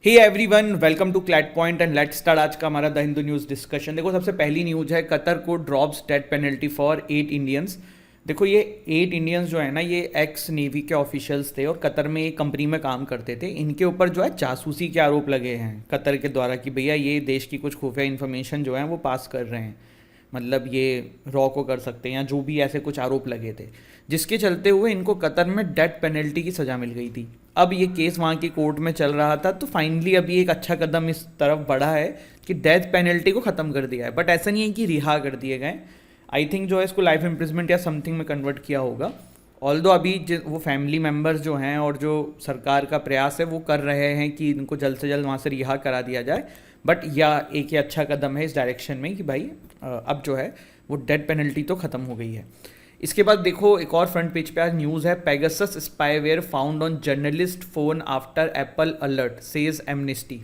Hey everyone, welcome to CLAT point and let's start आज का हमारा द हिंदू न्यूज़ डिस्कशन। देखो, सबसे पहली न्यूज़ है कतर को drops death penalty for 8 Indians. देखो, ये 8 इंडियंस जो है ना, ये एक्स नेवी के ऑफिशियल्स थे और कतर में एक कंपनी में काम करते थे। इनके ऊपर जो है जासूसी के आरोप लगे हैं कतर के द्वारा कि भैया ये देश की कुछ खुफिया इन्फॉर्मेशन जो है वो पास कर रहे हैं, मतलब ये रॉ को कर सकते हैं या जो भी ऐसे कुछ आरोप लगे थे, जिसके चलते हुए इनको कतर में डेथ पेनल्टी की सज़ा मिल गई थी। अब ये केस वहाँ की कोर्ट में चल रहा था, तो फाइनली अभी एक अच्छा कदम इस तरफ बढ़ा है कि डेथ पेनल्टी को ख़त्म कर दिया है। बट ऐसा नहीं है कि रिहा कर दिए गए। आई थिंक जो है इसको लाइफ इम्प्रिजमेंट या समथिंग में कन्वर्ट किया होगा। ऑल्दो अभी वो फैमिली मेम्बर्स जो हैं और जो सरकार का प्रयास है वो कर रहे हैं कि इनको जल्द से जल्द वहाँ से रिहा करा दिया जाए। बट या एक ये अच्छा कदम है इस डायरेक्शन में कि भाई अब जो है वो डेथ पेनल्टी तो ख़त्म हो गई है। इसके बाद देखो, एक और फ्रंट पेज पे आज न्यूज़ है, Pegasus spyware found on journalist phone after Apple alert says amnesty.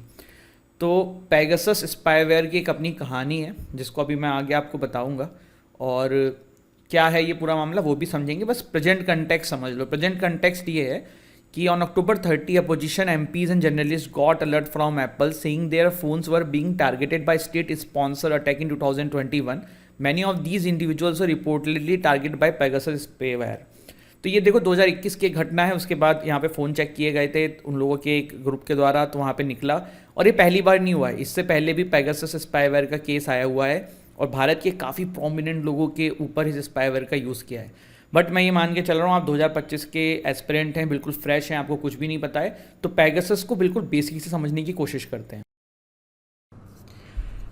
तो पेगासस स्पाईवेयर की एक अपनी कहानी है जिसको अभी मैं आगे आपको बताऊंगा, और क्या है ये पूरा मामला वो भी समझेंगे। बस प्रेजेंट कंटेक्स्ट समझ लो। प्रेजेंट कंटेक्स्ट ये है कि on October 30 opposition MPs and journalist got alert from Apple saying their phones were being targeted by state sponsor attack in 2021। Many of these individuals are reportedly target by Pegasus spyware. तो ये देखो 2021 की एक घटना है। उसके बाद यहाँ पे फ़ोन चेक किए गए थे उन लोगों के एक ग्रुप के द्वारा, तो वहाँ पे निकला। और ये पहली बार नहीं हुआ है, इससे पहले भी पेगासस स्पाईवेयर का केस आया हुआ है और भारत के काफ़ी प्रोमिनेंट लोगों के ऊपर इस स्पाईवेयर का यूज़ किया है। बट मैं ये मान के चल रहा हूँ आप 2025 के एस्पिरेंट हैं, बिल्कुल फ्रेश हैं, आपको कुछ भी नहीं पता है, तो पेगासस को बिल्कुल बेसिक से समझने की कोशिश करते हैं।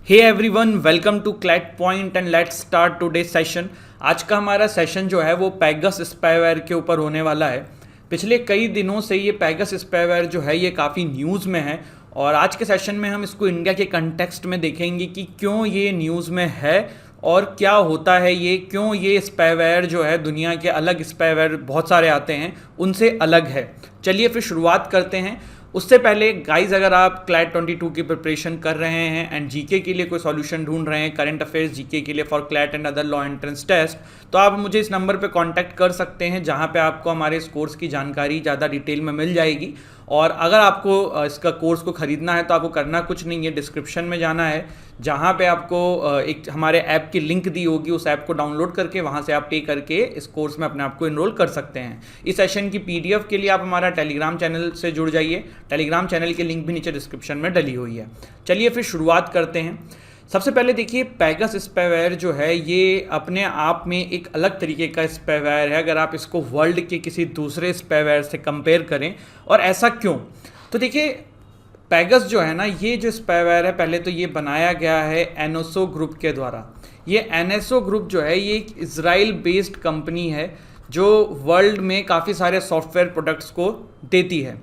Hey everyone, welcome to CLAT point and let's start today session. आज का हमारा सेशन जो है वो पेगासस स्पाईवेयर के ऊपर होने वाला है। पिछले कई दिनों से ये पेगासस स्पाईवेयर जो है ये काफ़ी न्यूज़ में है, और आज के सेशन में हम इसको इंडिया के कंटेक्स्ट में देखेंगे कि क्यों ये न्यूज़ में है और क्या होता है ये, क्यों ये स्पाईवेयर जो है दुनिया के अलग स्पाईवेयर बहुत सारे आते हैं उनसे अलग है। चलिए फिर शुरुआत करते हैं। उससे पहले गाइज, अगर आप क्लैट 22 की प्रिपरेशन कर रहे हैं एंड जीके के लिए कोई सॉल्यूशन ढूंढ रहे हैं, करंट अफेयर्स जीके के लिए for CLAT and other law entrance test, तो आप मुझे इस नंबर पे कांटेक्ट कर सकते हैं, जहां पे आपको हमारे इस कोर्स की जानकारी ज़्यादा डिटेल में मिल जाएगी। और अगर आपको इसका कोर्स को ख़रीदना है तो आपको करना कुछ नहीं है, डिस्क्रिप्शन में जाना है, जहाँ पे आपको एक हमारे ऐप की लिंक दी होगी, उस ऐप को डाउनलोड करके वहाँ से आप पे करके इस कोर्स में अपने आप को इनरोल कर सकते हैं। इस सेशन की PDF के लिए आप हमारा टेलीग्राम चैनल से जुड़ जाइए। टेलीग्राम चैनल की लिंक भी नीचे डिस्क्रिप्शन में डली हुई है। चलिए फिर शुरुआत करते हैं। सबसे पहले देखिए, पेगासस स्पाईवेयर जो है ये अपने आप में एक अलग तरीके का स्पाईवेयर है अगर आप इसको वर्ल्ड के किसी दूसरे स्पाईवेयर से कंपेयर करें। और ऐसा क्यों? तो देखिए, पेगास जो है ना, ये जो स्पाईवेयर है, पहले तो ये बनाया गया है NSO ग्रुप के द्वारा। ये NSO ग्रुप जो है ये एक इजराइल बेस्ड कंपनी है जो वर्ल्ड में काफ़ी सारे सॉफ्टवेयर प्रोडक्ट्स को देती है।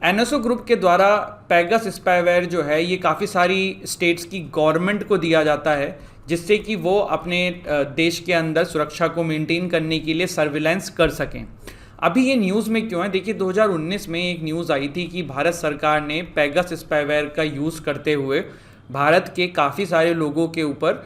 NSO ग्रुप के द्वारा पेगास स्पाईवेयर जो है ये काफ़ी सारी स्टेट्स की गवर्नमेंट को दिया जाता है, जिससे कि वो अपने देश के अंदर सुरक्षा को मेंटेन करने के लिए सर्विलेंस कर सकें। अभी ये न्यूज़ में क्यों है? देखिए, 2019 में एक न्यूज़ आई थी कि भारत सरकार ने पेगास स्पाईवेयर का यूज़ करते हुए भारत के काफ़ी सारे लोगों के ऊपर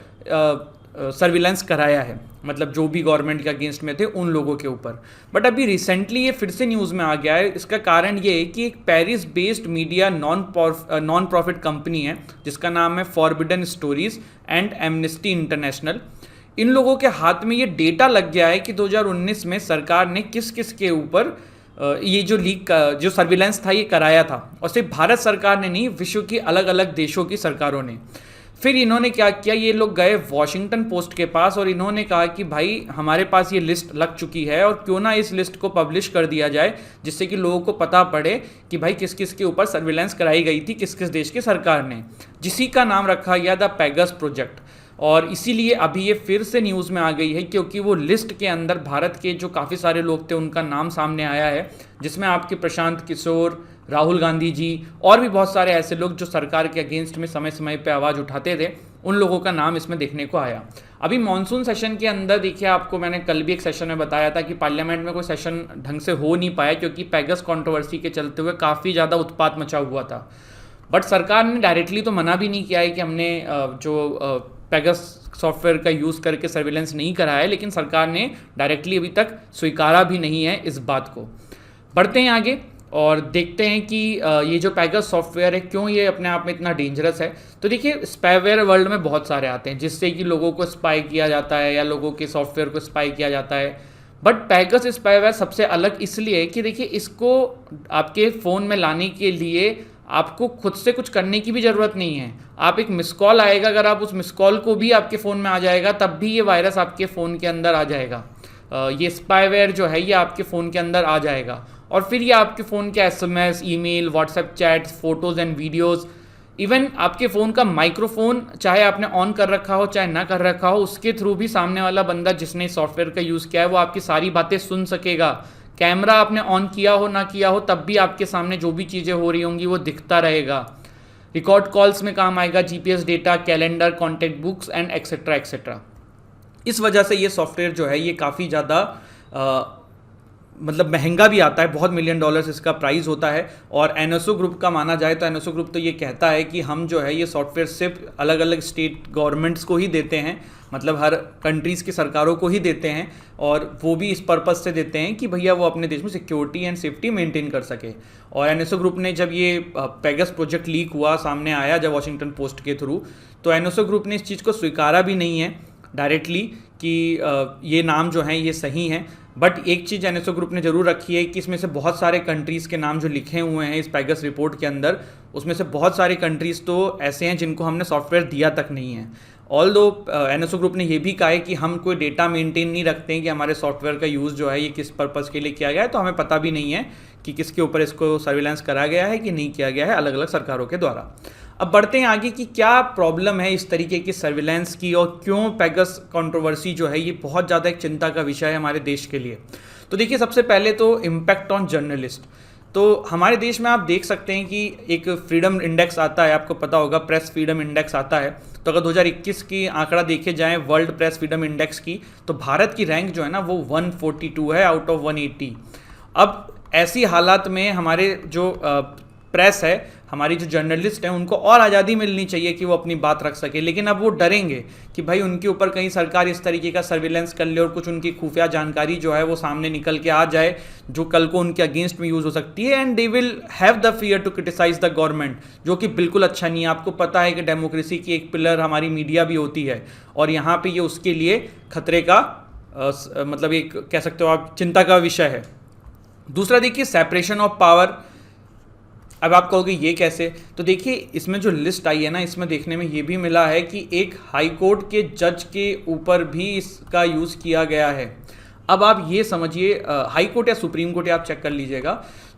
सर्विलेंस कराया है, मतलब जो भी गवर्नमेंट के अगेंस्ट में थे उन लोगों के ऊपर। बट अभी रिसेंटली ये फिर से न्यूज़ में आ गया है। इसका कारण ये है कि एक Paris based media non profit company है जिसका नाम है forbidden stories and Amnesty International. इन लोगों के हाथ में ये डेटा लग गया है कि 2019 में सरकार ने किस किस के ऊपर ये जो लीक जो सर्विलेंस था ये कराया था। और सिर्फ भारत सरकार ने नहीं, विश्व की अलग अलग देशों की सरकारों ने। फिर इन्होंने क्या किया, ये लोग गए वॉशिंगटन पोस्ट के पास और इन्होंने कहा कि भाई हमारे पास ये लिस्ट लग चुकी है और क्यों ना इस लिस्ट को पब्लिश कर दिया जाए, जिससे कि लोगों को पता पड़े कि भाई किस किस के ऊपर सर्विलेंस कराई गई थी, किस किस देश की सरकार ने, जिसी का नाम रखा गया द पेगास प्रोजेक्ट। और इसीलिए अभी ये फिर से न्यूज़ में आ गई है क्योंकि वो लिस्ट के अंदर भारत के जो काफ़ी सारे लोग थे उनका नाम सामने आया है, जिसमें आपके प्रशांत किशोर, राहुल गांधी जी और भी बहुत सारे ऐसे लोग जो सरकार के अगेंस्ट में समय समय पे आवाज़ उठाते थे, उन लोगों का नाम इसमें देखने को आया। अभी मॉनसून सेशन के अंदर देखिए, आपको मैंने कल भी एक सेशन में बताया था कि पार्लियामेंट में कोई सेशन ढंग से हो नहीं पाया क्योंकि पेगास कंट्रोवर्सी के चलते हुए काफ़ी ज़्यादा उत्पात मचा हुआ था। बट सरकार ने डायरेक्टली तो मना भी नहीं किया है कि हमने जो पेगास सॉफ्टवेयर का यूज़ करके सर्विलेंस नहीं कराया है, लेकिन सरकार ने डायरेक्टली अभी तक स्वीकारा भी नहीं है इस बात को। बढ़ते हैं आगे। और देखते हैं कि ये जो पैगस सॉफ्टवेयर है क्यों ये अपने आप में इतना डेंजरस है। तो देखिए, स्पाईवेयर वर्ल्ड में बहुत सारे आते हैं जिससे कि लोगों को स्पाई किया जाता है या लोगों के सॉफ्टवेयर को स्पाई किया जाता है। बट पैगस स्पाईवेयर सबसे अलग इसलिए है कि देखिए, इसको आपके फ़ोन में लाने के लिए आपको खुद से कुछ करने की भी ज़रूरत नहीं है। आप एक मिस कॉल आएगा, अगर आप उस मिस कॉल को भी आपके फ़ोन में आ जाएगा तब भी ये वायरस आपके फ़ोन के अंदर आ जाएगा। ये स्पाईवेयर जो है ये आपके फ़ोन के अंदर आ जाएगा और फिर ये आपके फ़ोन के SMS, email, WhatsApp chats, photos and videos, even आपके फ़ोन का माइक्रोफोन चाहे आपने ऑन कर रखा हो चाहे ना कर रखा हो, उसके थ्रू भी सामने वाला बंदा जिसने सॉफ्टवेयर का यूज़ किया है वो आपकी सारी बातें सुन सकेगा। कैमरा आपने ऑन किया हो ना किया हो तब भी आपके सामने जो भी चीज़ें हो रही होंगी वो दिखता रहेगा। रिकॉर्ड कॉल्स में काम आएगा, GPS data, calendar, contact books and etcetera etcetera. इस वजह से ये सॉफ्टवेयर जो है ये काफ़ी ज़्यादा मतलब महंगा भी आता है, बहुत मिलियन डॉलर्स इसका प्राइस होता है। और एनएसओ ग्रुप का माना जाए तो एनएसओ ग्रुप तो ये कहता है कि हम जो है ये सॉफ्टवेयर सिर्फ अलग अलग स्टेट गवर्नमेंट्स को ही देते हैं, मतलब हर कंट्रीज़ की सरकारों को ही देते हैं, और वो भी इस पर्पज़ से देते हैं कि भैया वो अपने देश में सिक्योरिटी एंड सेफ्टी मेंटेन कर सके। और एनएसओ ग्रुप ने जब ये पैगस प्रोजेक्ट लीक हुआ, सामने आया जब वॉशिंगटन पोस्ट के थ्रू, तो एनएसओ ग्रुप ने इस चीज़ को स्वीकारा भी नहीं है डायरेक्टली कि ये नाम जो हैं ये सही हैं। बट एक चीज़ एनएसओ ग्रुप ने ज़रूर रखी है कि इसमें से बहुत सारे कंट्रीज़ के नाम जो लिखे हुए हैं इस पैगस रिपोर्ट के अंदर, उसमें से बहुत सारे कंट्रीज़ तो ऐसे हैं जिनको हमने सॉफ्टवेयर दिया तक नहीं है। ऑल दो एनएसओ ग्रुप ने ये भी कहा है कि हम कोई डेटा मेंटेन नहीं रखते हैं कि हमारे सॉफ्टवेयर का यूज़ जो है ये किस पर्पज़ के लिए किया गया है, तो हमें पता भी नहीं है कि किसके ऊपर इसको सर्विलांस करा गया है कि नहीं किया गया है अलग अलग सरकारों के द्वारा। अब बढ़ते हैं आगे कि क्या प्रॉब्लम है इस तरीके की सर्विलांस की और क्यों पैगस कंट्रोवर्सी जो है ये बहुत ज़्यादा एक चिंता का विषय है हमारे देश के लिए। तो देखिए, सबसे पहले तो इम्पैक्ट ऑन जर्नलिस्ट। तो हमारे देश में आप देख सकते हैं कि एक फ्रीडम इंडेक्स आता है, आपको पता होगा, प्रेस फ्रीडम इंडेक्स आता है। तो अगर 2021 की आंकड़ा देखे जाएँ वर्ल्ड प्रेस फ्रीडम इंडेक्स की, तो भारत की रैंक जो है ना वो 142 है आउट ऑफ 180। अब ऐसी हालात में हमारे जो प्रेस है, हमारी जो जर्नलिस्ट हैं, उनको और आज़ादी मिलनी चाहिए कि वो अपनी बात रख सके, लेकिन अब वो डरेंगे कि भाई उनके ऊपर कहीं सरकार इस तरीके का सर्विलेंस कर ले और कुछ उनकी खुफिया जानकारी जो है वो सामने निकल के आ जाए जो कल को उनके अगेंस्ट में यूज़ हो सकती है, and they will have the fear to criticise the government, जो कि बिल्कुल अच्छा नहीं है। आपको पता है कि डेमोक्रेसी की एक पिलर हमारी मीडिया भी होती है और यहाँ पर ये उसके लिए खतरे का मतलब एक कह सकते हो आप चिंता का विषय है। दूसरा देखिए, सेपरेशन ऑफ पावर। अब आप कहोगे ये कैसे, तो देखिए इसमें जो लिस्ट आई है ना, इसमें देखने में ये भी मिला है कि एक हाई कोर्ट के जज के ऊपर भी इसका यूज़ किया गया है। अब आप ये समझिए, हाई कोर्ट या सुप्रीम कोर्ट आप चेक कर लीजिएगा,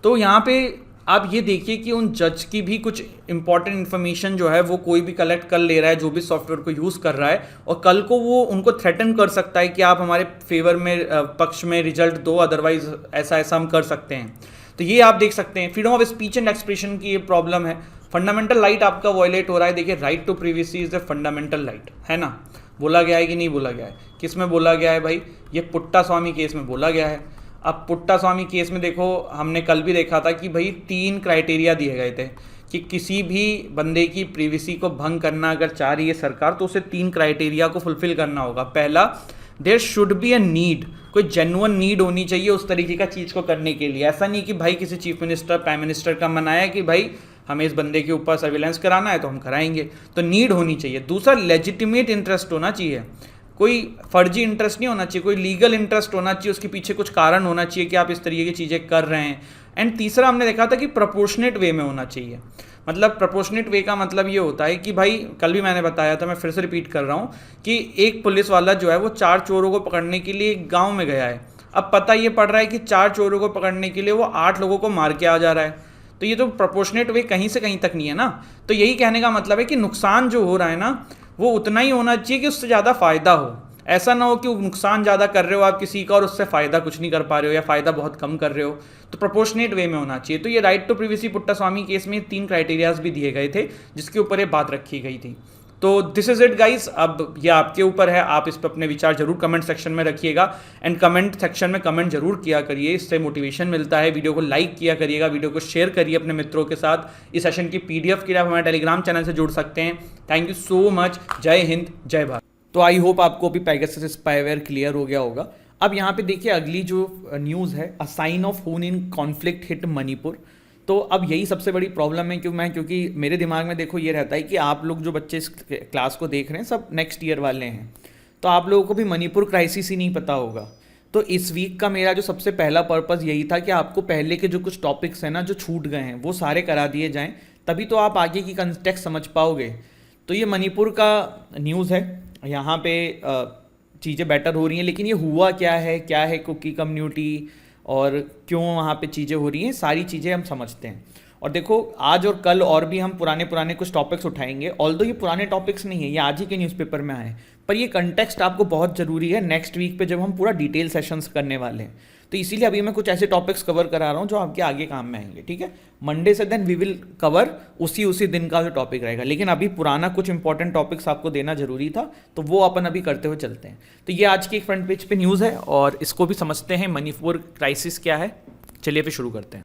तो यहाँ पे आप ये देखिए कि उन जज की भी कुछ इंपॉर्टेंट इन्फॉर्मेशन जो है वो कोई भी कलेक्ट कर ले रहा है जो भी सॉफ्टवेयर को यूज़ कर रहा है, और कल को वो उनको थ्रेटन कर सकता है कि आप हमारे फेवर में पक्ष में रिजल्ट दो, अदरवाइज ऐसा ऐसा हम कर सकते हैं। तो ये आप देख सकते हैं freedom of speech and expression की ये प्रॉब्लम है। फंडामेंटल राइट आपका वॉयलेट हो रहा है। देखिए, right to privacy is a fundamental right, है ना, बोला गया है कि नहीं बोला गया है? किस में बोला गया है भाई? ये पुट्टा स्वामी केस में बोला गया है। अब पुट्टा स्वामी केस में देखो, हमने कल भी देखा था कि भाई 3 क्राइटेरिया दिए गए थे कि किसी भी बंदे की प्रिवेसी को भंग करना अगर चाह रही है सरकार तो उसे 3 क्राइटेरिया को फुलफिल करना होगा। पहला, there should be a need, कोई जेन्युइन नीड होनी चाहिए उस तरीके का चीज़ को करने के लिए। ऐसा नहीं कि भाई किसी चीफ मिनिस्टर, प्राइम मिनिस्टर का मन आया कि भाई हमें इस बंदे के ऊपर सर्विलेंस कराना है तो हम कराएंगे, तो नीड होनी चाहिए। दूसरा, लेजिटिमेट इंटरेस्ट होना चाहिए, कोई फर्जी इंटरेस्ट नहीं होना चाहिए, कोई लीगल इंटरेस्ट होना चाहिए, उसके पीछे कुछ कारण होना चाहिए कि आप इस तरीके की चीज़ें कर रहे हैं। एंड तीसरा हमने देखा था कि प्रोपोर्शनेट वे में होना चाहिए। मतलब प्रोपोर्शनेट वे का मतलब ये होता है कि भाई, कल भी मैंने बताया था, मैं फिर से रिपीट कर रहा हूँ कि एक पुलिस वाला जो है वो 4 चोरों को पकड़ने के लिए एक गाँव में गया है। अब पता ये पड़ रहा है कि 4 चोरों को पकड़ने के लिए वो 8 लोगों को मार के आ जा रहा है, तो ये तो प्रोपोर्शनेट वे कहीं से कहीं तक नहीं है ना। तो यही कहने का मतलब है कि नुकसान जो हो रहा है ना वो उतना ही होना चाहिए कि उससे ज़्यादा फ़ायदा हो। ऐसा ना हो कि नुकसान ज़्यादा कर रहे हो आप किसी का और उससे फ़ायदा कुछ नहीं कर पा रहे हो या फ़ायदा बहुत कम कर रहे हो, तो प्रोपोर्शनेट वे में होना चाहिए। तो ये right to privacy Puttaswamy case में 3 क्राइटेरियाज भी दिए गए थे जिसके ऊपर ये बात रखी गई थी। तो दिस इज़ इट गाइस। अब ये आपके ऊपर है, आप इस पर अपने विचार जरूर कमेंट सेक्शन में रखिएगा, एंड कमेंट सेक्शन में कमेंट जरूर किया करिए, इससे मोटिवेशन मिलता है। वीडियो को लाइक किया करिएगा, वीडियो को शेयर करिए अपने मित्रों के साथ। इस सेशन की PDF के लिए आप हमारे टेलीग्राम चैनल से जुड़ सकते हैं। Thank you so much. जय हिंद, जय भारत। तो आई होप आपको अभी पैगासस स्पाईवेयर क्लियर हो गया होगा। अब यहाँ पे देखिए अगली जो न्यूज़ है, अ साइन ऑफ हून इन कॉन्फ्लिक्ट हिट मणिपुर। तो अब यही सबसे बड़ी प्रॉब्लम है क्योंकि मेरे दिमाग में देखो ये रहता है कि आप लोग जो बच्चे इस क्लास को देख रहे हैं सब नेक्स्ट ईयर वाले हैं, तो आप लोगों को भी मणिपुर क्राइसिस ही नहीं पता होगा। तो इस वीक का मेरा जो सबसे पहला पर्पज़ यही था कि आपको पहले के जो कुछ टॉपिक्स हैं ना जो छूट गए हैं वो सारे करा दिए जाएं, तभी तो आप आगे की कंटेक्स्ट समझ पाओगे। तो ये मणिपुर का न्यूज़ है, यहाँ पे चीज़ें बेटर हो रही हैं, लेकिन ये हुआ क्या है कुकी कम्युनिटी और क्यों वहाँ पे चीज़ें हो रही हैं, सारी चीज़ें हम समझते हैं। और देखो आज और कल और भी हम पुराने पुराने कुछ टॉपिक्स उठाएंगे, ऑल्दो ये पुराने टॉपिक्स नहीं है, ये आज ही के न्यूज़पेपर में आए, पर ये कंटेक्स्ट आपको बहुत ज़रूरी है नेक्स्ट वीक पे जब हम पूरा डिटेल सेशंस करने वाले हैं। तो इसीलिए अभी मैं कुछ ऐसे टॉपिक्स कवर करा रहा हूँ जो आपके आगे काम में आएंगे, ठीक है। मंडे से देन वी विल कवर उसी दिन का जो टॉपिक रहेगा, लेकिन अभी पुराना कुछ इंपॉर्टेंट टॉपिक्स आपको देना जरूरी था, तो वो अपन अभी करते हुए चलते हैं। तो ये आज की एक फ्रंट पेज पे न्यूज़ है और इसको भी समझते हैं मणिपुर क्राइसिस क्या है। चलिए फिर शुरू करते हैं।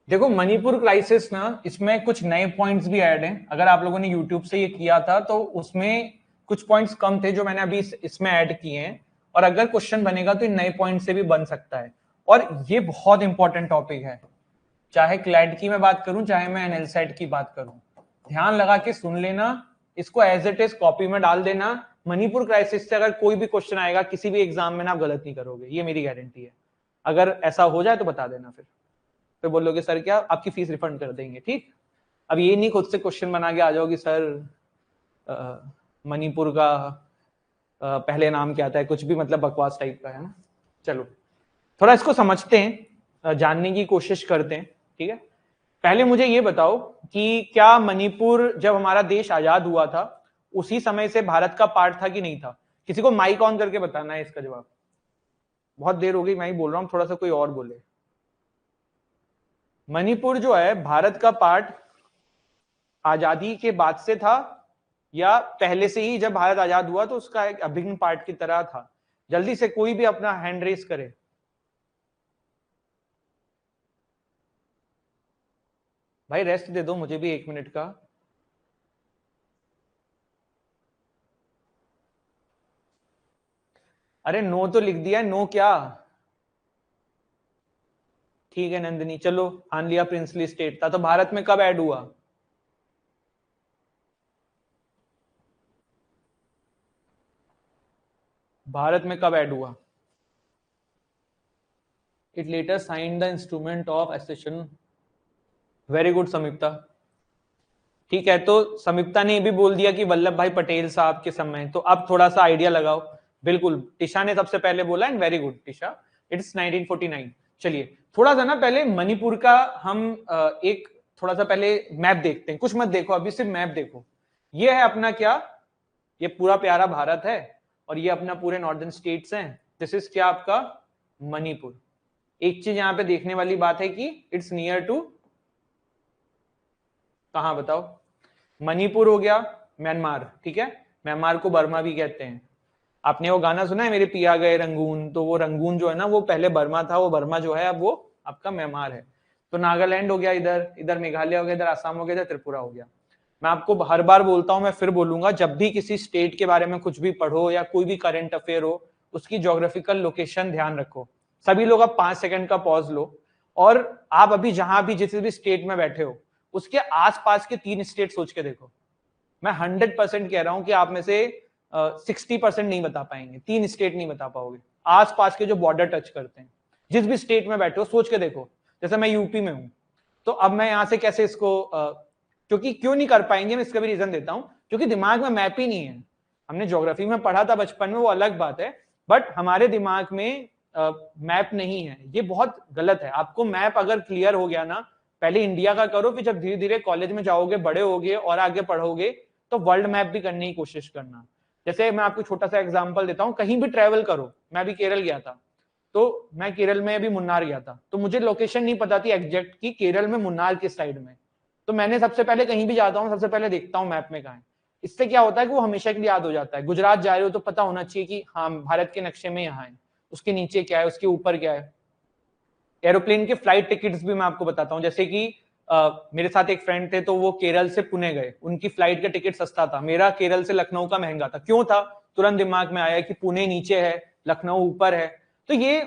देखो मणिपुर क्राइसिस ना, इसमें कुछ नए पॉइंट्स भी ऐड हैं। अगर आप लोगों ने यूट्यूब से ये किया था तो उसमें कुछ पॉइंट्स कम थे जो मैंने अभी इसमें ऐड किए हैं, और अगर क्वेश्चन बनेगा तो इन नए पॉइंट से भी बन सकता है। और ये बहुत इंपॉर्टेंट टॉपिक है, चाहे क्लैट की मैं बात करूं चाहे मैं एनएलसेट की बात करूं, ध्यान लगा के सुन लेना, इसको एज इट इज कॉपी में डाल देना। मणिपुर क्राइसिस से अगर कोई भी क्वेश्चन आएगा किसी भी एग्जाम में ना, आप गलत नहीं करोगे, ये मेरी गारंटी है। अगर ऐसा हो जाए तो बता देना, फिर बोलोगे सर क्या आपकी फीस रिफंड कर देंगे, ठीक। अब ये नहीं खुद से क्वेश्चन बना के आ जाओगे सर मणिपुर का पहले नाम क्या था, है कुछ भी मतलब बकवास टाइप का है ना। चलो थोड़ा इसको समझते हैं, जानने की कोशिश करते हैं, ठीक है। पहले मुझे ये बताओ कि क्या मणिपुर जब हमारा देश आजाद हुआ था उसी समय से भारत का पार्ट था कि नहीं था? किसी को माइक ऑन करके बताना है इसका जवाब। बहुत देर हो गई मैं ही बोल रहा हूं, थोड़ा सा कोई और बोले। मणिपुर जो है भारत का पार्ट आजादी के बाद से था या पहले से ही जब भारत आजाद हुआ तो उसका एक अभिन्न पार्ट की तरह था? जल्दी से कोई भी अपना हैंड रेस करे। भाई रेस्ट दे दो मुझे भी 1 मिनट का। अरे नो तो लिख दिया है, नो क्या? ठीक है नंदिनी, चलो मान लिया प्रिंसली स्टेट था, तो भारत में कब ऐड हुआ? भारत में कब ऐड हुआ? It later signed the instrument of accession. Very good Samipta, ठीक है। तो समीप्ता ने भी बोल दिया कि वल्लभ भाई पटेल साहब के समय, तो अब थोड़ा सा आइडिया लगाओ। बिल्कुल टिशा ने सबसे पहले बोला, and very good Tisha, it's 1949। चलिए थोड़ा सा ना पहले मणिपुर का हम एक थोड़ा सा पहले मैप देखते हैं। कुछ मत देखो अभी, सिर्फ मैप देखो। ये है अपना क्या, ये पूरा प्यारा भारत है और ये अपना पूरे नॉर्दर्न स्टेट्स हैं। दिस इज क्या आपका मणिपुर। एक चीज यहाँ पे देखने वाली बात है कि इट्स नियर टू कहां बताओ? मणिपुर हो गया म्यांमार, ठीक है। म्यांमार को बर्मा भी कहते हैं। आपने वो गाना सुना है मेरे पिया गए रंगून? तो वो रंगून जो है ना वो पहले बर्मा था, वो बर्मा जो है अब वो आपका म्यांमार है। तो नागालैंड हो गया, इधर इधर मेघालय हो गया, इधर आसाम हो गया, इधर त्रिपुरा हो गया। मैं आपको हर बार बोलता हूं, मैं फिर बोलूंगा, जब भी किसी स्टेट के बारे में कुछ भी पढ़ो या कोई भी करंट अफेयर हो, उसकी ज्योग्राफिकल लोकेशन ध्यान रखो। सभी लोग अब 5 सेकंड का पॉज लो और आप अभी जहां भी जिस भी स्टेट में बैठे हो उसके आसपास के 3 स्टेट सोच के देखो। मैं 100% कह रहा हूं कि आप में से 60% नहीं बता पाएंगे, 3 स्टेट नहीं बता पाओगे आसपास के जो बॉर्डर टच करते हैं। जिस भी स्टेट में बैठे हो सोच के देखो। जैसे मैं यूपी में हूं, तो अब मैं यहां से कैसे इसको क्योंकि क्यों नहीं कर पाएंगे मैं इसका भी रीजन देता हूं, क्योंकि दिमाग में मैप ही नहीं है। हमने ज्योग्राफी में पढ़ा था बचपन में, वो अलग बात है, बट हमारे दिमाग में मैप नहीं है। ये बहुत गलत है। आपको मैप अगर क्लियर हो गया ना, पहले इंडिया का करो, फिर जब धीरे धीरे कॉलेज में जाओगे, बड़े होगे और आगे पढ़ोगे तो वर्ल्ड मैप भी करने की कोशिश करना। जैसे मैं आपको छोटा सा एग्जांपल देता हूं, कहीं भी ट्रेवल करो। मैं भी केरल गया था, तो मैं केरल में भी मुन्नार गया था, तो मुझे लोकेशन नहीं पता थी एग्जैक्ट कि केरल में मुन्नार किस साइड में। तो मैंने सबसे पहले कहीं भी जाता हूँ सबसे पहले देखता हूँ मैप में कहाँ है। इससे क्या होता है कि वो हमेशा के लिए याद हो जाता है। गुजरात जा रहे हो तो पता होना चाहिए कि हाँ भारत के नक्शे में यहाँ है, उसके नीचे क्या है, उसके ऊपर क्या है। एरोप्लेन के फ्लाइट टिकट्स भी मैं आपको बताता हूँ। जैसे कि मेरे साथ एक फ्रेंड थे, तो वो केरल से पुणे गए, उनकी फ्लाइट का टिकट सस्ता था, मेरा केरल से लखनऊ का महंगा था। क्यों था? तुरंत दिमाग में आया कि पुणे नीचे है, लखनऊ ऊपर है। तो तो ये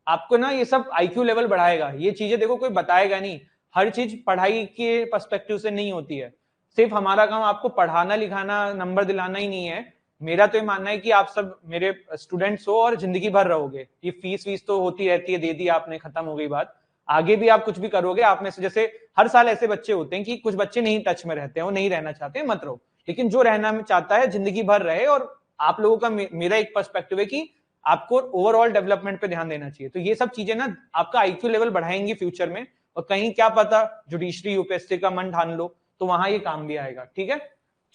आपको ना ये सब आईक्यू लेवल बढ़ाएगा। ये चीजें देखो कोई बताएगा नहीं, हर चीज पढ़ाई के पर्सपेक्टिव से नहीं होती है। सिर्फ हमारा काम आपको पढ़ाना लिखाना नंबर दिलाना ही नहीं है। मेरा तो ये मानना है कि आप सब मेरे स्टूडेंट्स हो और जिंदगी भर रहोगे। ये फीस वीस तो होती रहती है, दे दी आपने, खत्म हो गई बात। आगे भी आप कुछ भी करोगे, आप में से जैसे हर साल ऐसे बच्चे होते हैं कि कुछ बच्चे नहीं टच में रहते हैं, वो नहीं रहना चाहते, मत रहो। लेकिन जो रहना चाहता है जिंदगी भर रहे। और आप लोगों का मेरा एक पर्सपेक्टिव है कि आपको ओवरऑल डेवलपमेंट पे ध्यान देना चाहिए। तो ये सब चीजें ना आपका आईक्यू लेवल बढ़ाएंगी फ्यूचर में। और कहीं क्या पता जुडिशरी यूपीएससी का मन ठान लो तो वहां ये काम भी आएगा। ठीक है,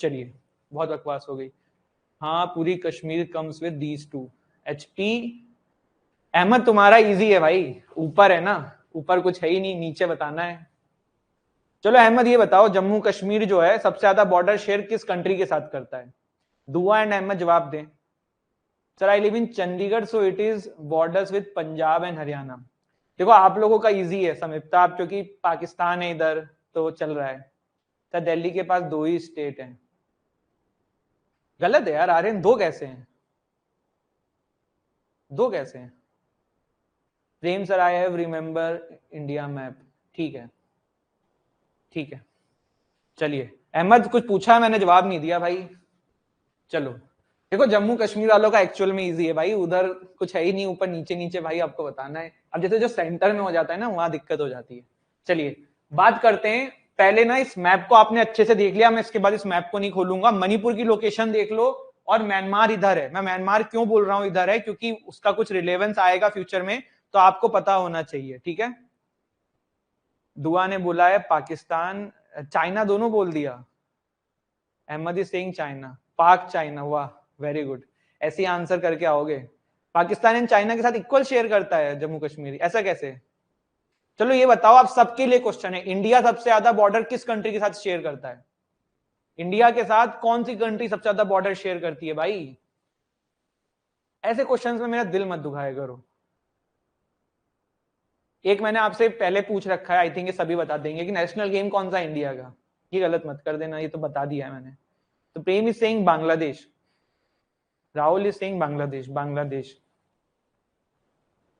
चलिए बहुत बकवास हो गई। हाँ, पूरी Kashmir comes with these two. HP Ahmed तुम्हारा इजी है भाई, ऊपर है ना, ऊपर कुछ है ही नहीं, नीचे बताना है। चलो अहमद ये बताओ, जम्मू कश्मीर जो है सबसे ज्यादा बॉर्डर शेयर किस कंट्री के साथ करता है? दुआ एंड अहमद जवाब दें। Sir I live in Chandigarh so it is borders with Punjab and Haryana. देखो आप लोगों का इजी है समीपता, आप क्योंकि पाकिस्तान है इधर तो चल रहा है। सर दिल्ली के पास 2 ही स्टेट हैं। गलत है यार आर्यन, 2 कैसे हैं? 2 कैसे हैं? Prem sir I have remember India map. ठीक है ठीक है, चलिए अहमद कुछ पूछा मैंने जवाब नहीं दिया भाई। चलो देखो जम्मू कश्मीर वालों का एक्चुअल में इजी है भाई, उधर कुछ है ही नहीं, ऊपर नीचे नीचे भाई आपको बताना है। अब जैसे जो सेंटर में हो जाता है ना वहां दिक्कत हो जाती है। चलिए बात करते हैं, पहले ना इस मैप को आपने अच्छे से देख लिया, मैं इसके बाद इस मैप को नहीं खोलूंगा। मणिपुर की लोकेशन देख लो, और म्यांमार इधर है। मैं म्यांमार क्यों बोल रहा हूं इधर है, क्योंकि उसका कुछ रिलेवेंस आएगा फ्यूचर में, तो आपको पता होना चाहिए। ठीक है, दुआ ने बोला है पाकिस्तान चाइना दोनों बोल दिया। अहमद इज सेइंग चाइना, पाक चाइना, वाह वेरी गुड। ऐसे ही आंसर करके आओगे। पाकिस्तान एंड चाइना के साथ इक्वल शेयर करता है जम्मू कश्मीर, ऐसा कैसे? चलो ये बताओ, आप सबके लिए क्वेश्चन है, इंडिया सबसे ज्यादा बॉर्डर किस कंट्री के साथ शेयर करता है? इंडिया के साथ कौन सी कंट्री सबसे ज्यादा बॉर्डर शेयर करती है भाई? ऐसे क्वेश्चंस में मेरा दिल मत दुखाया करो। एक मैंने आपसे पहले पूछ रखा है, आई थिंक ये सभी बता देंगे कि नेशनल गेम कौन सा है इंडिया का। ये गलत मत कर देना, ये तो बता दिया है मैंने। तो Prem is saying Bangladesh, Rahul is saying Bangladesh. Bangladesh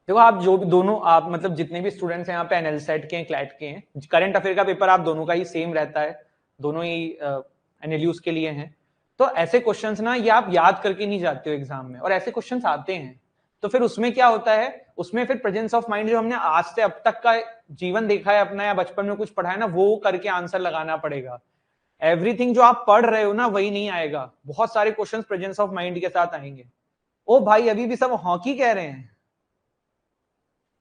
देखो आप जो भी दोनों आप मतलब जितने भी स्टूडेंट्स हैं यहाँ पे एनएलसेट के हैं, क्लैट के हैं, करंट अफेयर का पेपर आप दोनों का ही सेम रहता है, दोनों ही एनएलयूज के लिए हैं। तो ऐसे क्वेश्चंस ना ये आप याद करके नहीं जाते हो एग्जाम में, और ऐसे क्वेश्चंस आते हैं। तो फिर उसमें क्या होता है, उसमें फिर प्रेजेंस ऑफ माइंड जो हमने आज से अब तक का जीवन देखा है अपना, या बचपन में कुछ पढ़ा है ना, वो करके आंसर लगाना पड़ेगा। एवरीथिंग जो आप पढ़ रहे हो ना वही नहीं आएगा, बहुत सारे क्वेश्चन प्रेजेंस ऑफ माइंड के साथ आएंगे। ओ भाई अभी भी सब हॉकी कह रहे हैं।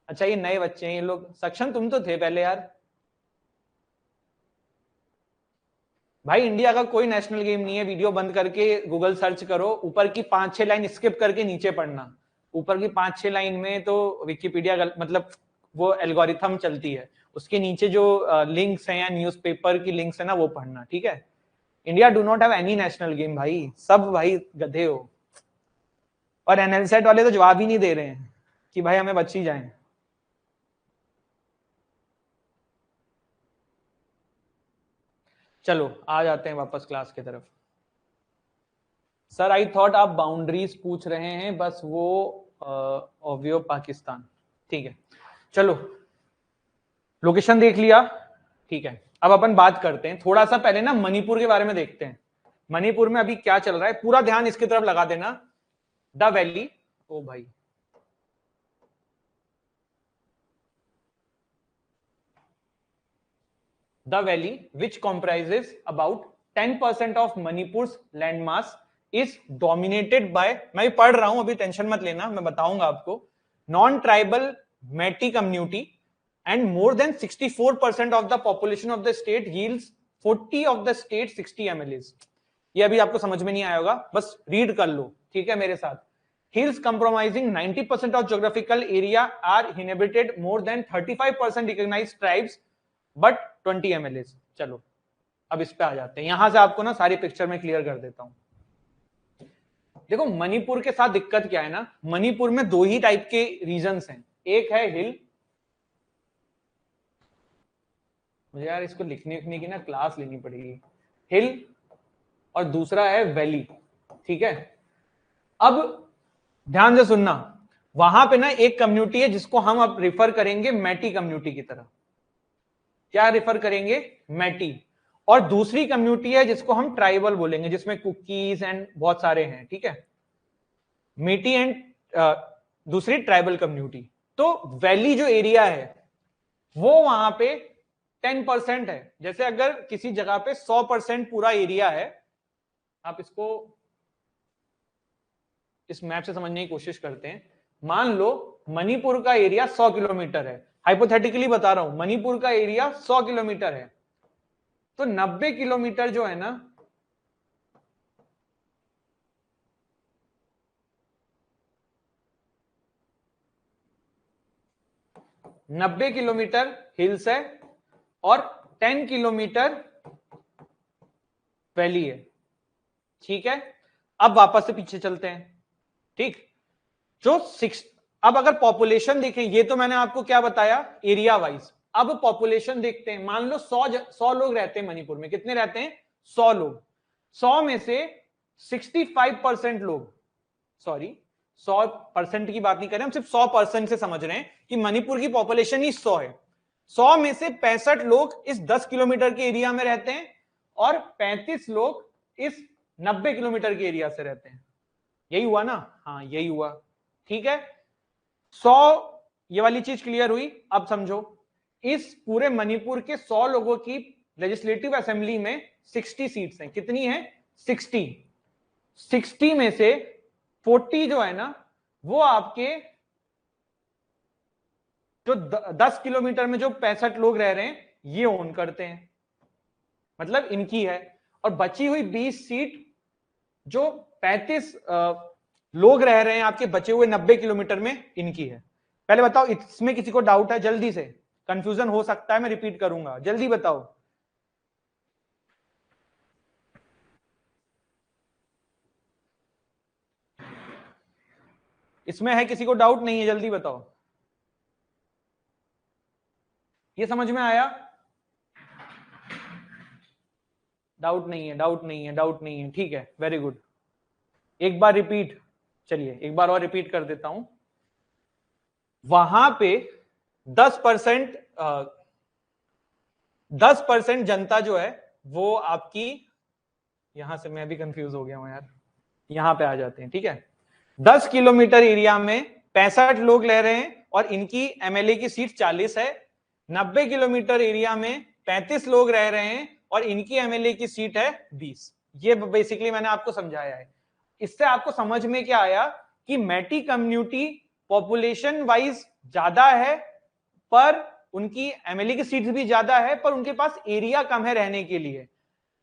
अच्छा ये नए बच्चे हैं ये लोग, सक्षम तुम तो थे पहले यार। भाई इंडिया का कोई नेशनल गेम नहीं है, वीडियो बंद करके गूगल सर्च करो, ऊपर की 5-6 लाइन स्किप करके नीचे पढ़ना। ऊपर की 5-6 लाइन में तो विकिपीडिया मतलब वो एल्गोरिथम चलती है, उसके नीचे जो लिंक्स हैं या न्यूज़पेपर की लिंक्स है ना वो पढ़ना। ठीक है, India do not have any national game भाई, सब भाई गधे हो। और एनएलसेट वाले तो जवाब ही नहीं दे रहे हैं कि भाई हमें बच ही जाए। चलो आ जाते हैं वापस क्लास की तरफ। सर आई थॉट आप बाउंड्रीज पूछ रहे हैं, बस वो ओवियो पाकिस्तान। ठीक है चलो, लोकेशन देख लिया। ठीक है, अब अपन बात करते हैं थोड़ा सा पहले ना मणिपुर के बारे में देखते हैं। मणिपुर में अभी क्या चल रहा है, पूरा ध्यान इसकी तरफ लगा देना। द वैली, ओ भाई The valley, which comprises about 10% of Manipur's landmass, is dominated by, मैं पढ़ रहा हूं अभी टेंशन मत लेना, मैं बताऊंगा आपको, non tribal Meitei community, and more than 64% of the population of the state yields 40 of the state 60 MLAs। ये अभी आपको समझ में नहीं आएगा, बस रीड कर लो ठीक है मेरे साथ। Hills comprising 90% of geographical area are inhabited, more than 35% recognized tribes but 20 MLAs। चलो अब इस पे आ जाते हैं, यहां से आपको ना सारी पिक्चर में क्लियर कर देता हूं। देखो मणिपुर के साथ दिक्कत क्या है ना, मणिपुर में 2 ही टाइप के रीजन्स हैं, एक है हिल, मुझे यार इसको लिखने की ना क्लास लेनी पड़ेगी, हिल, और दूसरा है वैली। ठीक है, अब ध्यान से सुनना, वहां पे ना एक कम्युनिटी है जिसको हम अब रिफर करेंगे मैटी कम्युनिटी की तरह। क्या रिफर करेंगे? मैटी। और दूसरी कम्युनिटी है जिसको हम ट्राइबल बोलेंगे, जिसमें कुकीज एंड बहुत सारे हैं, ठीक है। मेटी एंड दूसरी ट्राइबल कम्युनिटी। तो वैली जो एरिया है वो वहां पे 10% है। जैसे अगर किसी जगह पे 100% पूरा एरिया है, आप इसको इस मैप से समझने की कोशिश करते हैं। मान लो मणिपुर का एरिया 100 किलोमीटर है, हाइपोथेटिकली बता रहा हूं, मणिपुर का एरिया 100 किलोमीटर है, तो 90 किलोमीटर जो है ना, नब्बे किलोमीटर हिल्स है और 10 किलोमीटर वैली है, ठीक है। अब वापस से पीछे चलते हैं, ठीक। जो अब अगर पॉपुलेशन देखें, ये तो मैंने आपको क्या बताया एरिया वाइज। अब पॉपुलेशन देखते हैं। मान लो 100 लोग रहते हैं मणिपुर में। कितने रहते हैं? 100 लोग। 100 में से 65% लोग, सॉरी 100% की बात नहीं कर रहे हम, सिर्फ 100% से समझ रहे हैं कि मणिपुर की पॉपुलेशन ही 100 है। 100 में से 65 लोग इस 10 किलोमीटर के एरिया में रहते हैं और 35 लोग इस 90 किलोमीटर के एरिया से रहते हैं। यही हुआ ना? हाँ यही हुआ, ठीक है। 100, ये वाली चीज क्लियर हुई। अब समझो, इस पूरे मणिपुर के 100 लोगों की लेजिस्लेटिव असेंबली में 60 सीट्स हैं। कितनी है? 60। 60 में से 40 जो है ना, वो आपके जो 10 किलोमीटर में जो 65 लोग रह रहे हैं ये ओन करते हैं, मतलब इनकी है। और बची हुई 20 सीट जो 35 लोग रह रहे हैं आपके बचे हुए 90 किलोमीटर में, इनकी है। पहले बताओ इसमें किसी को डाउट है? जल्दी से, कंफ्यूजन हो सकता है, मैं रिपीट करूंगा, जल्दी बताओ। इसमें है किसी को डाउट? नहीं है? जल्दी बताओ। ये समझ में आया? डाउट नहीं है, डाउट नहीं है, डाउट नहीं है, ठीक है, वेरी गुड। एक बार रिपीट, चलिए एक बार और रिपीट कर देता हूं। वहां पे 10% 10% जनता जो है वो आपकी, यहां से मैं भी कंफ्यूज हो गया हूं यार, यहां पे आ जाते हैं, ठीक है। 10 किलोमीटर एरिया में 65 लोग रह रहे हैं और इनकी एमएलए की सीट 40 है। 90 किलोमीटर एरिया में 35 लोग रह रहे हैं और इनकी एमएलए की सीट है 20। ये बेसिकली मैंने आपको समझाया है। इससे आपको समझ में क्या आया कि मैटी कम्युनिटी पॉपुलेशन वाइज ज्यादा है, पर उनकी एमएलए की सीट्स भी ज्यादा है, पर उनके पास एरिया कम है रहने के लिए।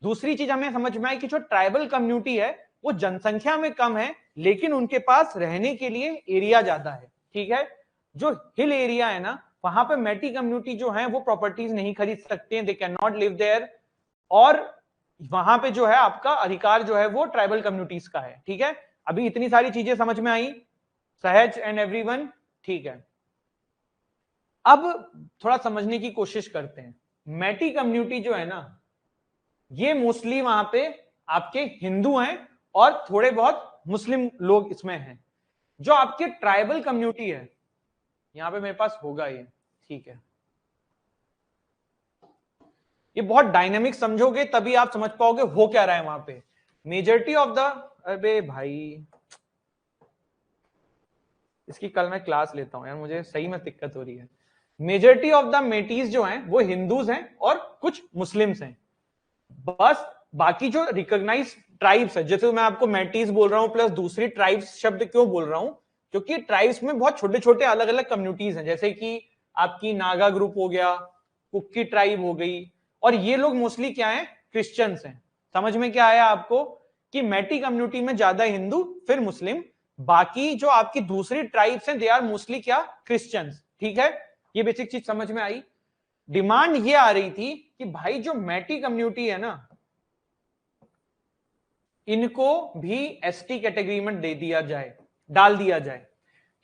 दूसरी चीज हमें समझ में आई कि जो ट्राइबल कम्युनिटी है वो जनसंख्या में कम है, लेकिन उनके पास रहने के लिए एरिया ज्यादा है, ठीक है। जो हिल एरिया है ना, वहां पे मैटी कम्युनिटी जो है वो प्रॉपर्टीज नहीं खरीद सकते हैं, they can not live there. और वहां पे जो है आपका अधिकार जो है वो ट्राइबल कम्युनिटीज का है, ठीक है। अभी इतनी सारी चीजें समझ में आई, सहज एंड एवरीवन, ठीक है। अब थोड़ा समझने की कोशिश करते हैं। मैटी कम्युनिटी जो है ना, ये मोस्टली वहां पे आपके हिंदू हैं और थोड़े बहुत मुस्लिम लोग इसमें हैं। जो आपके ट्राइबल कम्युनिटी है, यहां पे मेरे पास होगा ये, ठीक है। ये बहुत डायनेमिक समझोगे तभी आप समझ पाओगे हो क्या रहा है वहां पे। मेजॉरिटी ऑफ द, अबे भाई इसकी कल मैं क्लास लेता हूं यार, मुझे सही में दिक्कत हो रही है। मेजॉरिटी ऑफ द मेटीज जो हैं वो हिंदूज हैं और कुछ मुस्लिम्स हैं। बस बाकी जो रिकॉग्नाइज ट्राइब्स है, जैसे मैं आपको मैटीज बोल रहा हूं प्लस दूसरी ट्राइब्स शब्द क्यों बोल रहा हूं, क्योंकि ट्राइब्स में बहुत छोटे छोटे अलग अलग कम्युनिटीज हैं, जैसे कि आपकी नागा ग्रुप हो गया, कुक्की ट्राइब हो गई। और ये लोग मोस्टली क्या है? क्रिश्चियंस हैं। समझ में क्या आया आपको कि मैटी कम्युनिटी में ज्यादा हिंदू फिर मुस्लिम, बाकी जो आपकी दूसरी ट्राइब्स हैं दे आर मोस्टली क्या? क्रिश्चियंस, ठीक है। ये बेसिक चीज समझ में आई। डिमांड ये आ रही थी कि भाई जो मैटी कम्युनिटी है ना, इनको भी एसटी कैटेगरी में दे दिया जाए, डाल दिया जाए।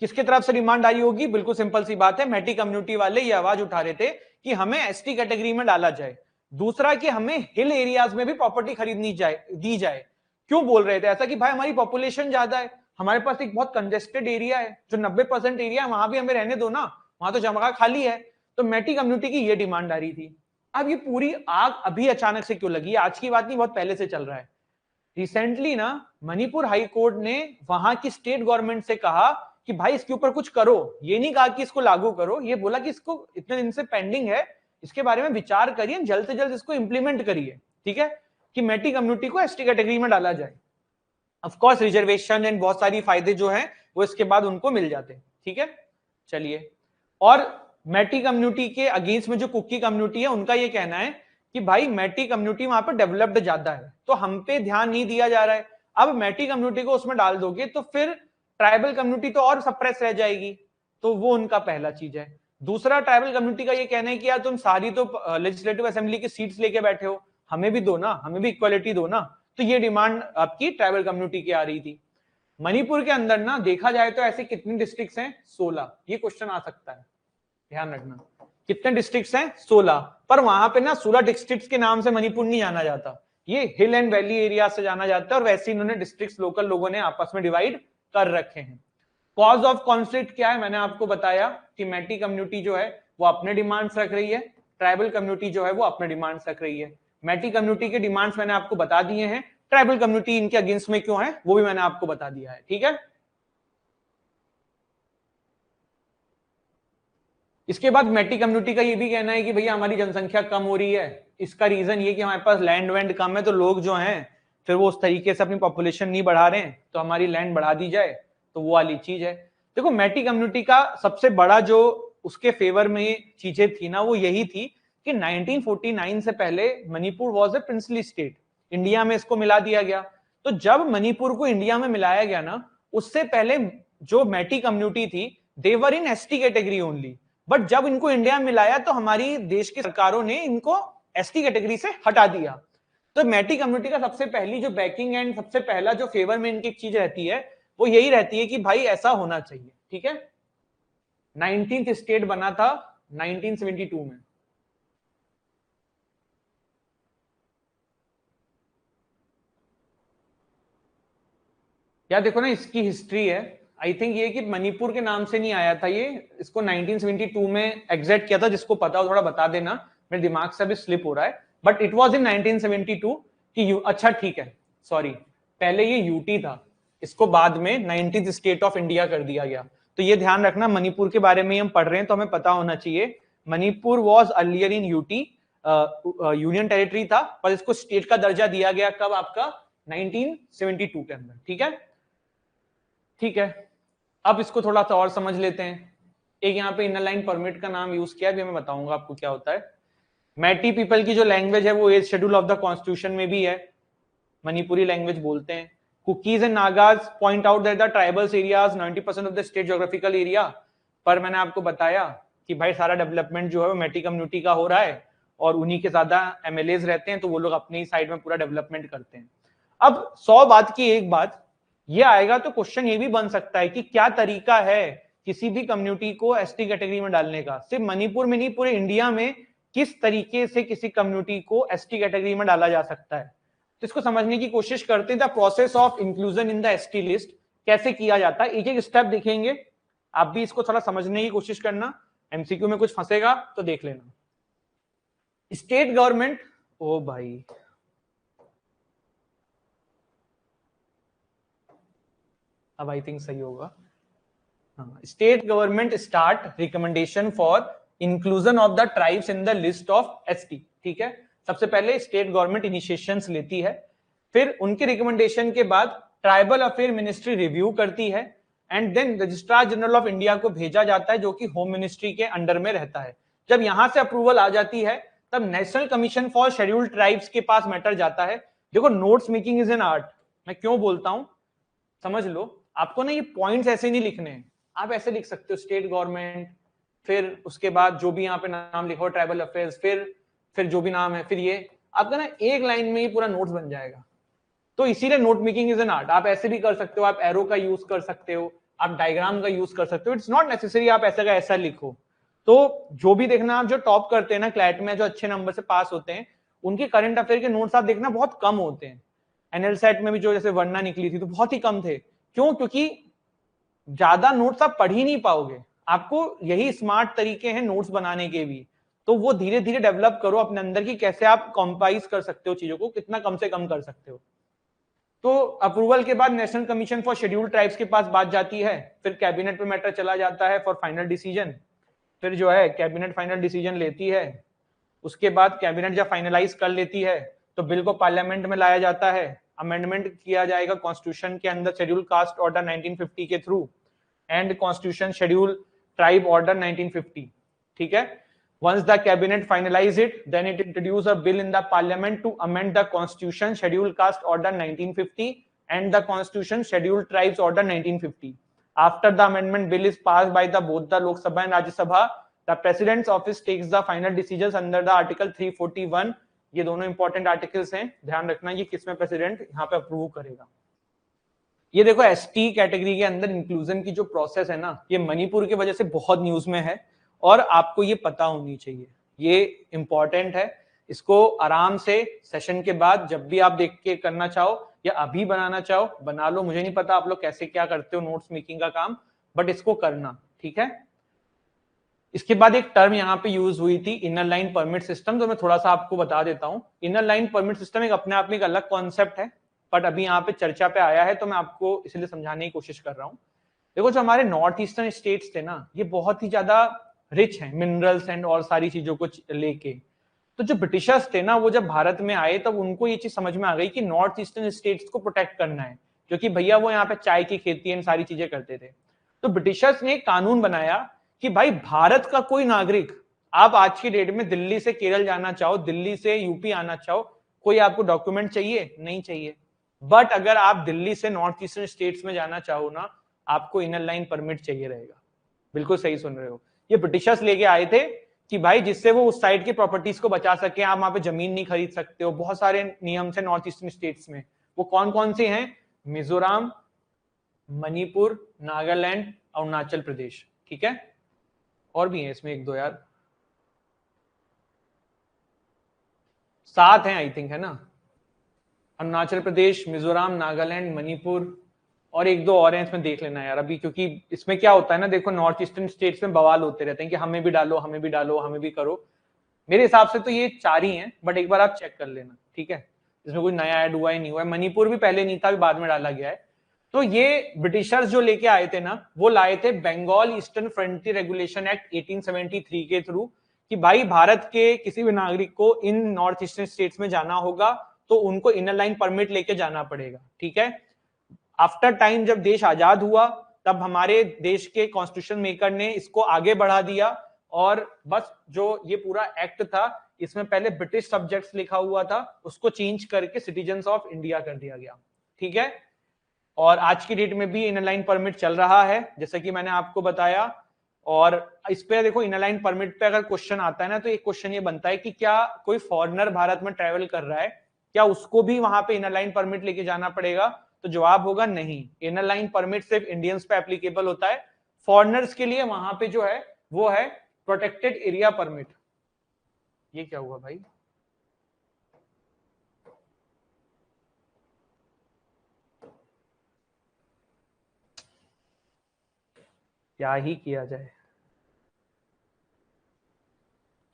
किसके तरफ से डिमांड आई होगी? बिल्कुल सिंपल सी बात है, मैटी कम्युनिटी वाले ये आवाज उठा रहे थे कि हमें एसटी कैटेगरी में डाला जाए। दूसरा कि हमें हिल एरियाज में भी प्रॉपर्टी खरीदनी जाए, दी जाए। क्यों बोल रहे थे ऐसा? कि भाई हमारी पॉपुलेशन ज्यादा है, हमारे पास एक बहुत कंजेस्टेड एरिया है, जो 90% एरिया है वहां भी हमें रहने दो ना, वहां तो जगह खाली है। तो मेटी कम्युनिटी की ये डिमांड आ रही थी। अब ये पूरी आग अभी अचानक से क्यों लगी, आज की बात नहीं, बहुत पहले से चल रहा है। रिसेंटली ना मणिपुर हाई कोर्ट ने वहां की स्टेट गवर्नमेंट से कहा कि भाई इसके ऊपर कुछ करो। ये नहीं कहा कि इसको लागू करो, ये बोला कि इसको इतने दिन से पेंडिंग है, इसके बारे में विचार करिए, जल्द से जल्द इसको इंप्लीमेंट करिए, ठीक है, कि मेटी कम्युनिटी को एसटी कैटेगरी में डाला जाए। ऑफ कोर्स रिजर्वेशन एंड बहुत सारी फायदे जो हैं वो इसके बाद उनको मिल जाते हैं, ठीक है। चलिए, और मेटी कम्युनिटी के अगेंस्ट में जो कुकी कम्युनिटी है उनका ये कहना है कि भाई मेटी कम्युनिटी वहां पर डेवलप्ड ज्यादा है, तो हम पे ध्यान नहीं दिया जा रहा है। अब मेटी कम्युनिटी को उसमें डाल दोगे तो फिर ट्राइबल कम्युनिटी तो और सप्रेस रह जाएगी, तो वो उनका पहला चीज है। दूसरा, ट्राइबल कम्युनिटी का ये कहना है कि यार तुम सारी तो लेजिस्लेटिव असेंबली की सीट्स लेके बैठे हो, हमें भी दो ना, हमें भी इक्वालिटी दो ना। तो ये डिमांड आपकी ट्राइबल कम्युनिटी की आ रही थी। मणिपुर के अंदर ना देखा जाए तो ऐसे कितनी डिस्ट्रिक्ट्स हैं, 16। ये क्वेश्चन आ सकता है, ध्यान रखना, कितने डिस्ट्रिक्ट्स हैं, 16। पर वहां पे ना 16 डिस्ट्रिक्ट्स के नाम से मणिपुर नहीं जाना जाता, ये हिल एंड वैली एरिया से जाना जाता है, और वैसे इन्होंने डिस्ट्रिक्ट्स लोकल लोगों ने आपस में डिवाइड कर रखे हैं। कॉज ऑफ कॉन्फ्लिक्ट क्या है, मैंने आपको बताया कि मेटी कम्युनिटी जो है वो अपने डिमांड्स रख रही है, ट्राइबल कम्युनिटी जो है वो अपने डिमांड्स रख रही है। मेटी कम्युनिटी के डिमांड्स मैंने आपको बता दिए हैं, ट्राइबल कम्युनिटी इनके अगेंस्ट में क्यों है वो भी मैंने आपको बता दिया है, ठीक है। इसके बाद मेटी कम्युनिटी का ये भी कहना है कि भैया हमारी जनसंख्या कम हो रही है, इसका रीजन ये कि हमारे पास लैंड वैंड कम है, तो लोग जो हैं फिर वो उस तरीके से अपनी पॉपुलेशन नहीं बढ़ा रहे हैं, तो हमारी लैंड बढ़ा दी जाए, तो वो वाली चीज है। देखो मेटी कम्युनिटी का सबसे बड़ा जो उसके फेवर में चीजें थी ना वो यही थी कि 1949 से पहले Manipur was a princely state, India में इसको मिला दिया गया। तो जब मणिपुर को इंडिया में मिलाया गया ना, उससे पहले जो मेटी कम्युनिटी थी देवर इन एसटी कैटेगरी ओनली, बट जब इनको इंडिया में मिलाया तो हमारी देश की सरकारों ने इनको एसटी कैटेगरी से हटा दिया। तो मेटी कम्युनिटी का सबसे पहली जो बैकिंग एंड सबसे पहला जो फेवर में इनकी चीज रहती है वो यही रहती है कि भाई ऐसा होना चाहिए, ठीक है। 19th स्टेट बना था 1972 में। यार देखो ना, इसकी हिस्ट्री है, आई थिंक ये कि मणिपुर के नाम से नहीं आया था ये, इसको 1972 में एग्जैक्ट किया था, जिसको पता हो थोड़ा बता देना, मेरे दिमाग से अभी स्लिप हो रहा है, बट इट वाज इन 1972 कि अच्छा ठीक है, सॉरी, पहले ये यूटी था, इसको बाद में 19th स्टेट ऑफ इंडिया कर दिया गया। तो ये ध्यान रखना, मणिपुर के बारे में हम पढ़ रहे हैं तो हमें पता होना चाहिए, Manipur was earlier in UT, union territory था, पर इसको स्टेट का दर्जा दिया गया कब, आपका 1972 के अंदर, ठीक है। ठीक है, अब इसको थोड़ा सा और समझ लेते हैं। एक यहाँ पे इनर लाइन परमिट का नाम यूज किया, भी मैं बताऊंगा आपको क्या होता है। मैटी पीपल की जो लैंग्वेज है वो 8th schedule of the constitution में भी है, मणिपुरी लैंग्वेज बोलते हैं। Cookies and Nagas point out that the tribals areas 90% of the state geographical area, पर मैंने आपको बताया कि भाई सारा डेवलपमेंट जो है वो मेटी कम्युनिटी का हो रहा है, और उन्हीं के ज्यादा एमएलएज रहते हैं, तो वो लोग अपनी साइड में पूरा डेवलपमेंट करते हैं। अब 100 बात की एक बात ये आएगा, तो क्वेश्चन ये भी बन सकता है कि क्या तरीका है किसी भी कम्युनिटी को एसटी कैटेगरी में डालने का, सिर्फ मणिपुर में नहीं पूरे इंडिया में किस तरीके से किसी कम्युनिटी को एसटी कैटेगरी में डाला जा सकता है। तो इसको समझने की कोशिश करते हैं, the process of inclusion in the ST list कैसे किया जाता है, एक एक स्टेप दिखेंगे, आप भी इसको थोड़ा समझने की कोशिश करना, एमसीक्यू में कुछ फंसेगा तो देख लेना। स्टेट गवर्नमेंट, ओ भाई अब आई थिंक सही होगा, state government start recommendation for inclusion of the tribes in the list of ST, ठीक है। सबसे पहले स्टेट गवर्नमेंट इनिशिएशंस लेती है, फिर उनके रिकमेंडेशन के बाद ट्राइबल अफेयर मिनिस्ट्री रिव्यू करती है, and then registrar general of India को भेजा जाता है जो कि होम मिनिस्ट्री के अंडर में रहता है। जब यहां से अप्रूवल आ जाती है तब national commission for scheduled tribes के पास मैटर जाता है। देखो notes making is an art, मैं क्यों बोलता हूं समझ लो, आपको ना ये पॉइंट्स ऐसे नहीं लिखने हैं, आप ऐसे लिख सकते हो स्टेट गवर्नमेंट, फिर उसके बाद जो भी यहाँ पे नाम लिखो ट्राइबल अफेयर्स, फिर जो भी नाम है, फिर ये आपका ना एक लाइन में ही पूरा नोट्स बन जाएगा। तो इसीलिए note making is an art, आप ऐसे भी कर सकते हो, आप एरो का यूज कर सकते हो, आप डायग्राम का यूज कर सकते हो, इट्स नॉट नेसेसरी आप ऐसा का ऐसा लिखो। तो जो भी देखना, आप जो टॉप करते हैं ना क्लैट में, जो अच्छे नंबर से पास होते हैं, उनके करंट अफेयर के नोट्स आप देखना बहुत कम होते हैं। एनएल सेट में भी जो जैसे वर्णा निकली थी तो बहुत ही कम थे, क्यों? क्योंकि ज्यादा नोट्स आप पढ़ ही नहीं पाओगे, आपको यही स्मार्ट तरीके हैं नोट्स बनाने के भी, तो वो धीरे धीरे डेवलप करो अपने अंदर की कैसे आप कॉम्पाइज कर सकते हो चीजों को, कितना कम से कम कर सकते हो। तो अप्रूवल के बाद national commission for scheduled tribes के पास बात जाती है, फिर कैबिनेट में मैटर चला जाता है फॉर फाइनल डिसीजन, फिर जो है कैबिनेट फाइनल डिसीजन लेती है, उसके बाद कैबिनेट जब फाइनलाइज कर लेती है तो बिल को पार्लियामेंट में लाया जाता है, अमेंडमेंट किया जाएगा कॉन्स्टिट्यूशन के अंदर शेड्यूल कास्ट ऑर्डर 1950 के through and constitution schedule tribe order 1950, ठीक है। Once the cabinet finalize it, then it introduce a bill in the parliament to amend the constitution schedule caste order 1950 and the constitution schedule tribes order 1950. After the amendment bill is passed by the both the Lok Sabha and Rajya Sabha, the president's office takes the final decisions under the article 341. ये दोनों important articles हैं, ध्यान रखना ये किसमें president यहाँ पे approve करेगा। ये देखो एसटी कैटेगरी के अंदर इंक्लूजन की जो प्रोसेस है ना, ये मणिपुर की वजह से बहुत न्यूज में है और आपको ये पता होनी चाहिए, ये इंपॉर्टेंट है। इसको आराम से सेशन के बाद जब भी आप देख के करना चाहो या अभी बनाना चाहो बना लो, मुझे नहीं पता आप लोग कैसे क्या करते हो नोट्स मेकिंग का काम, बट इसको करना, ठीक है। इसके बाद एक टर्म यहाँ पे यूज हुई थी इनर लाइन परमिट सिस्टम, तो मैं थोड़ा सा आपको बता देता हूँ। इनर लाइन परमिट सिस्टम एक अपने आप में एक अलग कॉन्सेप्ट है, बट अभी यहाँ पे चर्चा पे आया है तो मैं आपको इसलिए समझाने की कोशिश कर रहा हूँ। देखो जो हमारे नॉर्थ ईस्टर्न स्टेट्स थे ना, ये बहुत ही ज्यादा रिच हैं मिनरल्स एंड और सारी चीजों को लेके, तो जो ब्रिटिशर्स थे ना वो जब भारत में आए तब उनको ये चीज समझ में आ गई कि नॉर्थ ईस्टर्न स्टेट्स को प्रोटेक्ट करना है, क्योंकि भैया वो यहाँ पे चाय की खेती एंड सारी चीजें करते थे। तो ब्रिटिशर्स ने एक कानून बनाया कि भाई भारत का कोई नागरिक, आप आज की डेट में दिल्ली से केरल जाना चाहो, दिल्ली से यूपी आना चाहो, कोई आपको डॉक्यूमेंट चाहिए? नहीं चाहिए। बट अगर आप दिल्ली से नॉर्थ ईस्टर्न स्टेट्स में जाना चाहो ना, आपको इनर लाइन परमिट चाहिए रहेगा। बिल्कुल सही सुन रहे हो, ये ब्रिटिशर्स लेके आए थे कि भाई जिससे वो उस साइड की प्रॉपर्टीज को बचा सके, आप वहां पे जमीन नहीं खरीद सकते हो, बहुत सारे नियम से नॉर्थ ईस्टर्न स्टेट्स में। वो कौन कौन से हैं? मिजोरम, मणिपुर, नागालैंड, अरुणाचल प्रदेश, ठीक है। और भी हैं इसमें एक दो यार, 7 हैं आई थिंक, है ना। अरुणाचल प्रदेश, मिजोरम, नागालैंड, मणिपुर और एक दो और हैं, इसमें देख लेना यार अभी, क्योंकि इसमें क्या होता है ना, देखो नॉर्थ ईस्टर्न स्टेट्स में बवाल होते रहते हैं कि हमें भी डालो, हमें भी डालो, हमें भी करो। मेरे हिसाब से तो ये 4 ही हैं, बट एक बार आप चेक कर लेना, ठीक है। इसमें कोई नया ऐड हुआ है नहीं हुआ है, मणिपुर भी पहले नहीं था, अभी बाद में डाला गया है। तो ये ब्रिटिशर्स जो लेके आए थे ना, वो लाए थे Bengal eastern frontier regulation act 1873 के थ्रू, कि भाई भारत के किसी भी नागरिक को इन नॉर्थ ईस्टर्न स्टेट्स में जाना होगा तो उनको इनर लाइन परमिट लेके जाना पड़ेगा, ठीक है। आफ्टर टाइम जब देश आजाद हुआ तब हमारे देश के कॉन्स्टिट्यूशन मेकर ने इसको आगे बढ़ा दिया, और बस जो ये पूरा एक्ट था इसमें पहले ब्रिटिश सब्जेक्ट्स लिखा हुआ था, उसको चेंज करके सिटीजन्स ऑफ इंडिया कर दिया गया, ठीक है। और आज की डेट में भी इनर लाइन परमिट चल रहा है, जैसे कि मैंने आपको बताया। और इस पे देखो इनर लाइन परमिट पे अगर क्वेश्चन आता है ना, तो एक क्वेश्चन ये बनता है कि क्या कोई फॉरेनर भारत में ट्रेवल कर रहा है, क्या उसको भी वहां पे इनर लाइन परमिट लेके जाना पड़ेगा? तो जवाब होगा नहीं, इनर लाइन परमिट सिर्फ इंडियंस पे एप्लीकेबल होता है। फॉरेनर्स के लिए वहां पे जो है वो है प्रोटेक्टेड एरिया परमिट। ये क्या हुआ भाई? क्या ही किया जाए,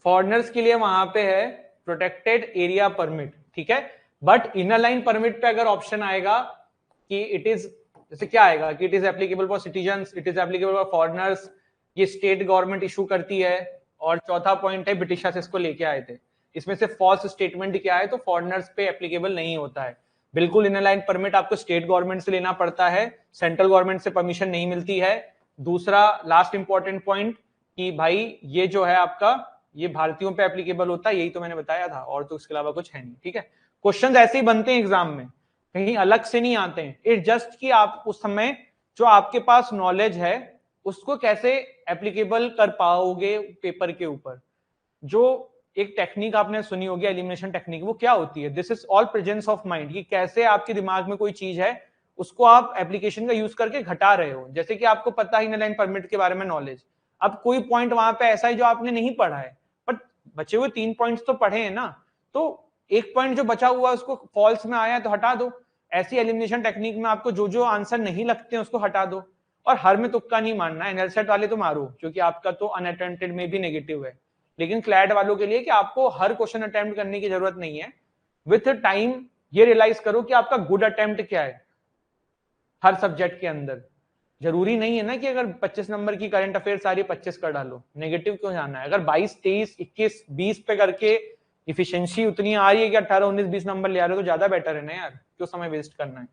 फॉरेनर्स के लिए वहां पे है प्रोटेक्टेड एरिया परमिट, ठीक है। बट इनर लाइन परमिट पे अगर ऑप्शन आएगा कि इट इज, जैसे क्या आएगा कि it is applicable for citizens, it is applicable for foreigners, ये स्टेट गवर्नमेंट इशू करती है। और चौथा पॉइंट है ब्रिटिशर्स इसको लेके आए थे, इसमें से फॉल्स स्टेटमेंट क्या है, तो फॉरेनर्स पे एप्लीकेबल नहीं होता है। बिल्कुल इनर लाइन परमिट आपको स्टेट गवर्नमेंट से लेना पड़ता है, सेंट्रल गवर्नमेंट से परमिशन नहीं मिलती है। दूसरा लास्ट इंपॉर्टेंट पॉइंट कि भाई ये जो है आपका, ये भारतीयों पे एप्लीकेबल होता है, यही तो मैंने बताया था, और तो इसके अलावा कुछ है नहीं, ठीक है। क्वेश्चन ऐसे ही बनते हैं एग्जाम में, कहीं अलग से नहीं आते हैं। इट जस्ट कि आप उस समय जो आपके पास नॉलेज है उसको कैसे एप्लीकेबल कर पाओगे पेपर के ऊपर। जो एक टेक्निक आपने सुनी होगी एलिमिनेशन टेक्निक, वो क्या होती है? This is all presence of mind, कि कैसे आपके दिमाग में कोई चीज है उसको आप एप्लीकेशन का यूज करके घटा रहे हो। जैसे कि आपको पता ही इनर लाइन परमिट के बारे में नॉलेज, अब कोई पॉइंट वहां पे ऐसा है जो आपने नहीं पढ़ा है, बट बचे हुए 3 पॉइंट्स तो पढ़े हैं ना, तो एक पॉइंट जो बचा हुआ उसको फॉल्स में आया है तो हटा दो। ऐसी एलिमिनेशन टेक्निक में आपको जो जो आंसर नहीं लगते हैं उसको हटा दो, और हर में तुक्का नहीं मारना है। एनएलसेट वाले तो मारो क्योंकि आपका तो अनअटेम्प्टेड में भी नेगेटिव है, लेकिन क्लैट वालों के लिए कि आपको हर क्वेश्चन अटेम्प्ट करने की जरूरत नहीं है। विथ टाइम ये रियलाइज करो कि आपका गुड अटेम्प्ट क्या है हर सब्जेक्ट के अंदर। जरूरी नहीं है ना कि अगर 25 नंबर की करंट अफेयर सारी 25 कर डालो, नेगेटिव क्यों जाना है? अगर 22, 23, 21, 20 पे करके इफिशिएंसी उतनी आ रही है कि 18, 19, 20 नंबर ले आ रहे हो तो ज्यादा बेटर है ना यार, क्यों समय वेस्ट करना है।